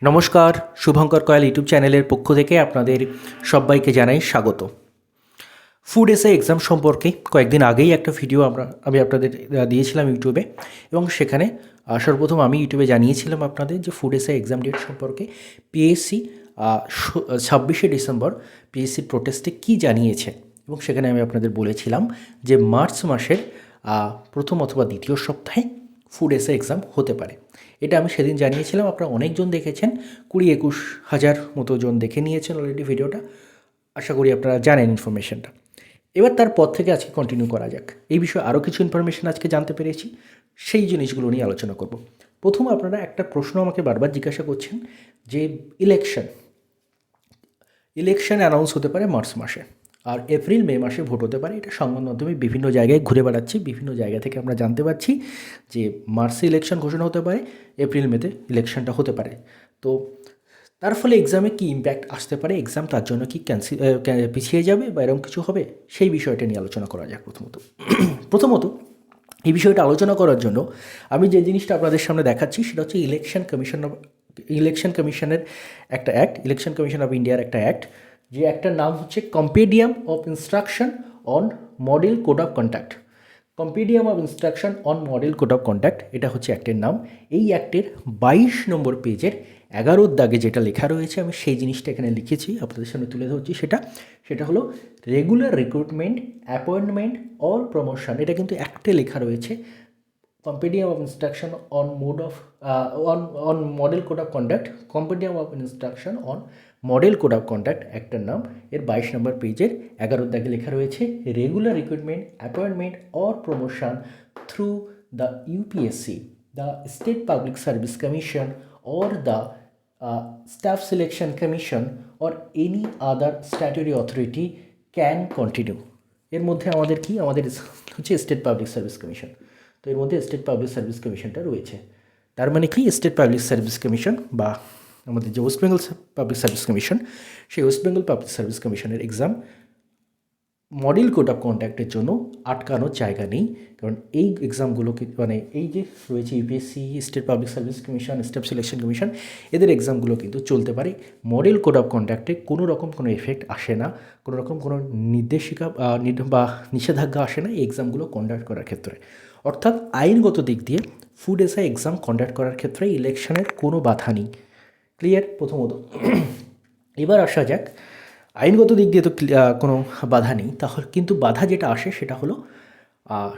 নমস্কার, শুভঙ্কর কয়াল ইউটিউব চ্যানেলের পক্ষ থেকে আপনাদের সবাইকে জানাই স্বাগত। ফুড এসআই এক্সাম সম্পর্কে কয়েকদিন আগেই একটা ভিডিও আমি আপনাদের দিয়েছিলাম ইউটিউবে, এবং সেখানে সর্বপ্রথম আমি ইউটিউবে জানিয়েছিলাম আপনাদের যে ফুড এসআই এক্সাম ডেট সম্পর্কে পিএসসি 26শে ডিসেম্বর পিএসসির প্রোটেস্টে কী জানিয়েছে, এবং সেখানে আমি আপনাদের বলেছিলাম যে মার্চ মাসের প্রথম অথবা দ্বিতীয় সপ্তাহে ফুড এসআই এক্সাম হতে পারে। এটা আমি সেদিন জানিয়েছিলাম, আপনারা অনেকজন দেখেছেন, 20-21 হাজার মতো জন দেখে নিয়েছেন অলরেডি ভিডিওটা। আশা করি আপনারা জানেন ইনফরমেশনটা। এবার তারপর থেকে আজকে কন্টিনিউ করা যাক। এই বিষয়ে আরও কিছু ইনফরমেশন আজকে জানতে পেরেছি, সেই জিনিসগুলো নিয়ে আলোচনা করব। প্রথম আপনারা একটা প্রশ্ন আমাকে বারবার জিজ্ঞাসা করছেন যে ইলেকশন অ্যানাউন্স হতে পারে মার্চ মাসে, আর এপ্রিল মে মাসে ভোট হতে পারে। এটা সংবাদ মাধ্যমে বিভিন্ন জায়গায় ঘুরে বেড়াচ্ছে, বিভিন্ন জায়গা থেকে আমরা জানতে পারছি যে মার্চে ইলেকশন ঘোষণা হতে পারে, এপ্রিল মেতে ইলেকশনটা হতে পারে। তো তার ফলে এক্সামে কী ইম্প্যাক্ট আসতে পারে, এক্সাম তার জন্য কি পিছিয়ে যাবে বা এরকম কিছু হবে, সেই বিষয়টা নিয়ে আলোচনা করা যাক। প্রথমত এই বিষয়টা আলোচনা করার জন্য আমি যে জিনিসটা আপনাদের সামনে দেখাচ্ছি সেটা হচ্ছে ইলেকশন কমিশনের একটা অ্যাক্ট, ইলেকশন কমিশন অফ ইন্ডিয়ার একটা অ্যাক্ট, যে একটার নাম হচ্ছে compendium of instruction on model code of conduct. Compendium of instruction on model code of conduct, এটা হচ্ছে অ্যাক্টের নাম। এই অ্যাক্টের 22 নম্বর পেজের 11 দাগে যেটা লেখা রয়েছে, আমি সেই জিনিসটা এখানে লিখেছি, আপনাদের সামনে তুলে ধরছি। সেটা হলো regular recruitment, appointment or promotion. এটা কিন্তু অ্যাক্টে লেখা রয়েছে, compendium of instruction on model code of conduct, compendium of instruction on model code of conduct অ্যাক্টের নাম। এর 22 নম্বর পেজের 11 দাগে লেখা রয়েছে regular recruitment, appointment or promotion through the UPSC, the state public service commission or the staff selection commission or any other statutory authority can continue। এর মধ্যে আমাদের হচ্ছে স্টেট পাবলিক সার্ভিস কমিশন। তো এর মধ্যে স্টেট পাবলিক সার্ভিস কমিশনটা রয়েছে। তার মানে কি, স্টেট পাবলিক সার্ভিস কমিশন বা আমাদের যে West Bengal public service commission, সেই ওয়েস্ট বেঙ্গল পাবলিক সার্ভিস কমিশনের এক্সাম মডেল কোড অফ কন্ডাক্টের জন্য আটকানোর জায়গা নেই। কারণ এই এক্সামগুলোকে এই যে রয়েছে UPSC, state public service commission, staff selection commission, এদের এক্সামগুলো কিন্তু চলতে পারে। মডেল কোড অফ কন্ডাক্টে কোনো রকম কোনো এফেক্ট আসে না, কোনো রকম কোনো নির্দেশিকা বা নিষেধাজ্ঞা আসে না এই এক্সামগুলো কন্ডাক্ট করার ক্ষেত্রে। অর্থাৎ আইনগত দিক দিয়ে ফুড এসআই এক্সাম কন্ডাক্ট করার ক্ষেত্রে ইলেকশনের কোনো বাধা নেই। ক্লিয়ার? প্রথমত এবার আসা যাক, আইনগত দিক দিয়ে তো কোনো বাধা নেই, তাহলে কিন্তু বাধা যেটা আসে সেটা হলো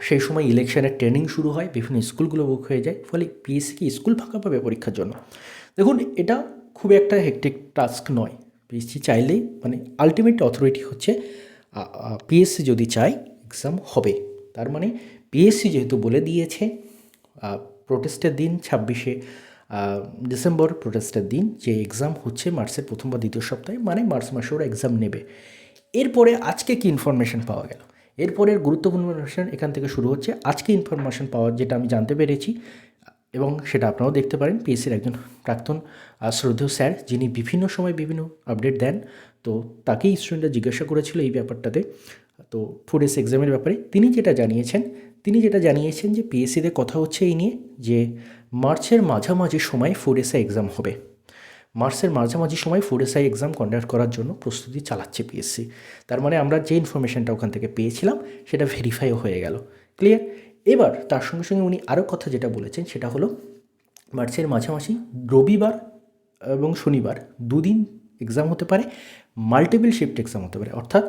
সেই সময় ইলেকশনের ট্রেনিং শুরু হয়, বিভিন্ন স্কুলগুলো বুক হয়ে যায়, ফলে পিএসসি কি স্কুল ফাঁকা পাবে পরীক্ষার জন্য? দেখুন, এটা খুব একটা হেক্টিক টাস্ক নয়। পিএসসি চাইলেই আলটিমেট অথরিটি হচ্ছে পিএসসি যদি চায় এক্সাম হবে। তার মানে পিএসসি যেহেতু বলে দিয়েছে প্রোটেস্টের দিন 26শে ডিসেম্বর প্রোটেস্টের দিন যে এক্সাম হচ্ছে মার্চের প্রথম বা দ্বিতীয় সপ্তাহে, মানে মার্চ মাসে ওরা এক্সাম নেবে। এরপরে আজকে কি ইনফরমেশন পাওয়া গেল, এরপরের গুরুত্বপূর্ণ ইনফরমেশন এখান থেকে শুরু হচ্ছে। আজকে ইনফরমেশন পাওয়ার যেটা আমি জানতে পেরেছি, এবং সেটা আপনারাও দেখতে পারেন, পিএসসির একজন প্রাক্তন শ্রদ্ধেয় স্যার, যিনি বিভিন্ন সময় বিভিন্ন আপডেট দেন, তো তাকেই স্টুডেন্টরা জিজ্ঞাসা করেছিল এই ব্যাপারটাতে, তো ফুড এসআই এক্সামের ব্যাপারে তিনি যেটা জানিয়েছেন যে পিএসসিতে কথা হচ্ছে এই নিয়ে যে মার্চের মাঝামাঝি সময় ফুড এসআই এক্সাম হবে। মার্চের মাঝামাঝি সময় ফুড এসআই এক্সাম কন্ডাক্ট করার জন্য প্রস্তুতি চালাচ্ছে পিএসসি। তার মানে আমরা যে ইনফরমেশনটা ওখান থেকে পেয়েছিলাম সেটা ভেরিফাইও হয়ে গেল। ক্লিয়ার? এবার তার সঙ্গে সঙ্গে উনি আরও কথা যেটা বলেছেন সেটা হলো মার্চের মাঝামাঝি রবিবার এবং শনিবার দুদিন এক্সাম হতে পারে, মাল্টিপল শিফট এক্সাম হতে পারে। অর্থাৎ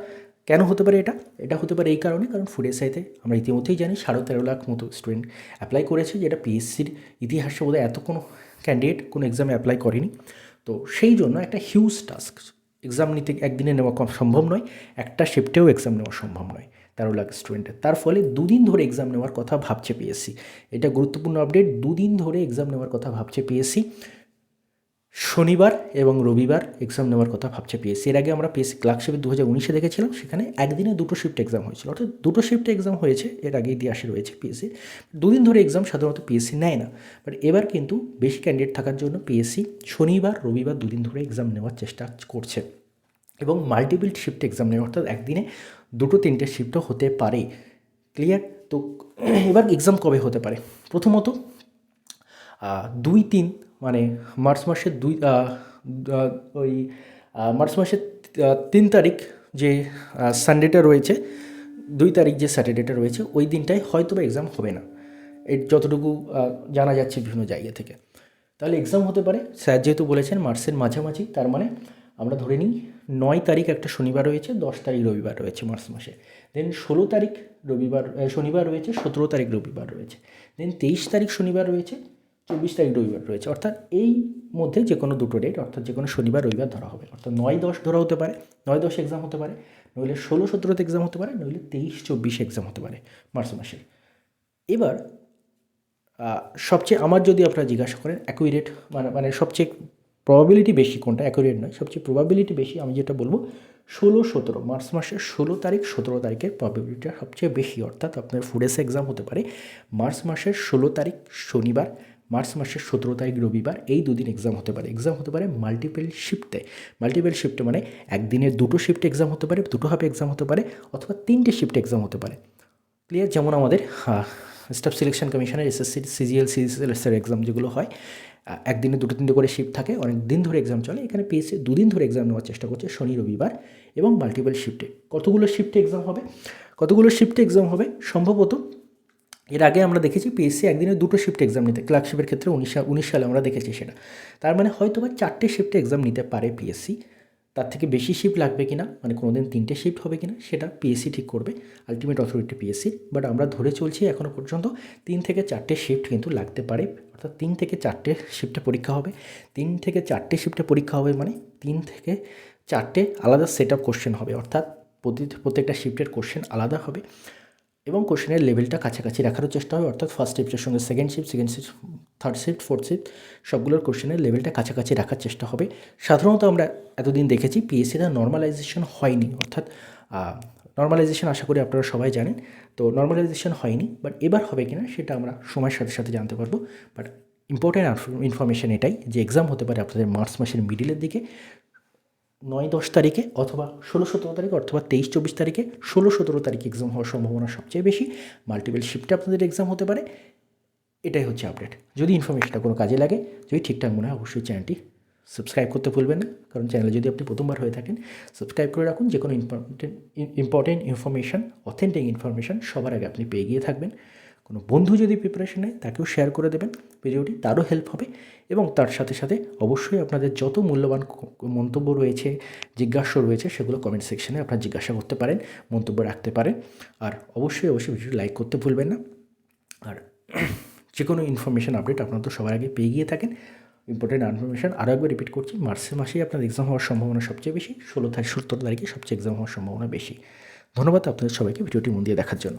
কেন হতে পারে এটা হতে পারে এই কারণে, কারণ ফুড এসআইতে আমরা ইতিমধ্যেই জানি 13.5 লাখ মতো স্টুডেন্ট অ্যাপ্লাই করেছে, যেটা পিএসসির ইতিহাসে বোধহয় এত কোনো ক্যান্ডিডেট কোনো এক্সামে অ্যাপ্লাই করেনি। তো সেই জন্য একটা হিউজ টাস্ক, এক্সাম নিতে একদিনে নেওয়া সম্ভব নয়, একটা শিফটেও এক্সাম নেওয়া সম্ভব নয় 13 লাখ স্টুডেন্টের। তার ফলে দুদিন ধরে এক্সাম নেওয়ার কথা ভাবছে পিএসসি। এটা গুরুত্বপূর্ণ আপডেট, দুদিন ধরে এক্সাম নেওয়ার কথা ভাবছে পিএসসি, শনিবার এবং রবিবার এক্সাম নেওয়ার কথা ভাবছে পিএসসি। এর আগে আমরা পিএসসি ক্লার্কশিপে 2019-এ দেখেছিলাম, সেখানে একদিনে 2টো শিফট এক্সাম হয়েছিল, অর্থাৎ 2টো শিফটে এক্সাম হয়েছে, এর আগে ইতিহাসে রয়েছে পিএসসি। দুদিন ধরে এক্সাম সাধারণত পিএসসি নেয় না, বাট এবার কিন্তু বেশি ক্যান্ডিডেট থাকার জন্য পিএসসি শনিবার রবিবার দুদিন ধরে এক্সাম নেওয়ার চেষ্টা করছে, এবং মাল্টিপল শিফট এক্সাম নেয়, অর্থাৎ একদিনে 2-3টে শিফটও হতে পারে। ক্লিয়ার? তো এবার এক্সাম কবে হতে পারে? প্রথমত 2-3 মানে মার্চ মাসের ওই মার্চ মাসের 3 তারিখ যে সানডেটা রয়েছে, 2 তারিখ যে স্যাটারডেটা রয়েছে, ওই দিনটায় হয়তো বা এক্সাম হবে না, এর যতটুকু জানা যাচ্ছে বিভিন্ন জায়গা থেকে। তাহলে এক্সাম হতে পারে, স্যার যেহেতু বলেছেন মার্চের মাঝামাঝি, তার মানে আমরা ধরে নিই 9 তারিখ একটা শনিবার রয়েছে, 10 তারিখ রবিবার রয়েছে মার্চ মাসে, দেন 16 তারিখ শনিবার রয়েছে, 17 তারিখ রবিবার রয়েছে, দেন 23 তারিখ শনিবার রয়েছে, 24 তারিখ রবিবার রয়েছে। অর্থাৎ এই মধ্যে যে কোনো দুটো ডেট, অর্থাৎ যে কোনো শনিবার রবিবার ধরা হবে। অর্থাৎ 9-10 ধরা হতে পারে, 9-10 এক্সাম হতে পারে, নইলে 16-17 এক্সাম হতে পারে, নইলে 23-24 এক্সাম হতে পারে মার্চ মাসে। এবার সবচেয়ে আমার যদি আপনারা জিজ্ঞাসা করেন অ্যাকুরেট মানে সবচেয়ে প্রবাবিলিটি বেশি কোনটা, অ্যাকুরেট নয়, সবচেয়ে প্রবাবিলিটি বেশি, আমি যেটা বলবো 16-17 মার্চ মাসের 16 তারিখ 17 তারিখের প্রবাবিলিটিটা সবচেয়ে বেশি। অর্থাৎ আপনার ফুডেস এক্সাম হতে পারে মার্চ মাসের 16 তারিখ শনিবার, মার্চ মাসের 17 তারিখ রবিবার, এই দুদিন এক্সাম হতে পারে। এক্সাম হতে পারে মাল্টিপল শিফটে। মাল্টিপল শিফটে মানে একদিনে দুটো শিফটে এক্সাম হতে পারে, দুটো হাফে এক্সাম হতে পারে, অথবা 3টে শিফটে এক্সাম হতে পারে। ক্লিয়ার? যেমন আমাদের স্টাফ সিলেকশন কমিশনের এসএসসি সিজিএল সিজিএলএসের এক্সাম যেগুলো হয়, একদিনে 2-3টে করে শিফট থাকে, অনেক দিন ধরে এক্সাম চলে। এখানে পিএসসি 2 দিন ধরে এক্সাম নেওয়ার চেষ্টা করছে, শনি রবিবার এবং মাল্টিপল শিফটে। কতগুলো শিফটে এক্সাম হবে সম্ভবত এর আগে আমরা দেখেছি পিএসসি একদিনে 2টো শিফট এক্সাম নিতে, ক্লার্কশিপের ক্ষেত্রে 19 সালে আমরা দেখেছি সেটা। তার মানে হয়তো বা 4টে শিফটে এক্সাম নিতে পারে পিএসসি। তার থেকে বেশি শিফট লাগবে কিনা, মানে কোনো দিন 3টে শিফট হবে কিনা, সেটা পিএসসি ঠিক করবে, আলটিমেট অথরিটি পিএসসি। বাট আমরা ধরে চলছি এখনও পর্যন্ত 3 থেকে 4টে শিফট কিন্তু লাগতে পারে। অর্থাৎ 3 থেকে 4টে শিফটে পরীক্ষা হবে। 3 থেকে 4টে শিফটে পরীক্ষা হবে মানে 3 থেকে 4টে আলাদা সেট আপ কোশ্চেন হবে। অর্থাৎ প্রত্যেকটা শিফটের কোশ্চেন আলাদা হবে এবং কোশ্চেনের লেভেলটা কাছাকাছি রাখারও চেষ্টা হবে। অর্থাৎ ফার্স্ট শিফটের সঙ্গে second shift, third shift, fourth shift সবগুলোর কোশ্চেনের লেভেলটা কাছাকাছি রাখার চেষ্টা হবে। সাধারণত আমরা এতদিন দেখেছি পিএসসিটা নর্মালাইজেশন হয়নি, অর্থাৎ নর্মালাইজেশন আশা করি আপনারা সবাই জানেন, তো নর্মালাইজেশন হয়নি। বাট এবার হবে কিনা সেটা আমরা সময়ের সাথে সাথে জানতে পারবো। বাট ইম্পর্টেন্ট ইনফরমেশন এটাই যে এক্সাম হতে পারে আপনাদের মার্চ মাসের মিডিলের দিকে, 9-10 তারিখে, অথবা 16-17 তারিখে, অথবা 23-24 তারিখে। 16-17 তারিখে এক্সাম হওয়ার সম্ভাবনা সবচেয়ে বেশি। মাল্টিপল শিফটে আপনাদের এক্সাম হতে পারে। এটাই হচ্ছে আপডেট। যদি ইনফরমেশনটা কোনো কাজে লাগে, যদি ঠিকঠাক মনে হয়, অবশ্যই চ্যানেলটি সাবস্ক্রাইব করতে ভুলবেন না, কারণ চ্যানেলে যদি আপনি প্রথমবার হয়ে থাকেন সাবস্ক্রাইব করে রাখুন। যে কোনো ইম্পর্টেন্ট ইনফরমেশান, অথেন্টিক ইনফরমেশান সবার আগে আপনি পেয়ে গিয়ে থাকবেন। কোনো বন্ধু যদি প্রিপারেশন নেয় তাকেও শেয়ার করে দেবেন ভিডিওটি, তারও হেল্প হবে। এবং তার সাথে সাথে অবশ্যই আপনাদের যত মূল্যবান মন্তব্য রয়েছে, জিজ্ঞাসা রয়েছে, সেগুলো কমেন্ট সেকশনে আপনারা জিজ্ঞাসা করতে পারেন, মন্তব্য রাখতে পারেন। আর অবশ্যই ভিডিওটি লাইক করতে ভুলবেন না। আর যে কোনো ইনফরমেশান আপডেট আপনারা তো সবার আগে পেয়ে গিয়ে থাকেন। ইম্পর্টেন্ট ইনফরমেশান আরও একবার রিপিট করছি, মার্চের মাসেই আপনার এক্সাম হওয়ার সম্ভাবনা সবচেয়ে বেশি। 16 তারিখ 17 তারিখে সবচেয়ে এক্সাম হওয়ার সম্ভাবনা বেশি। ধন্যবাদ আপনাদের সবাইকে ভিডিওটি মন দিয়ে দেখার জন্য।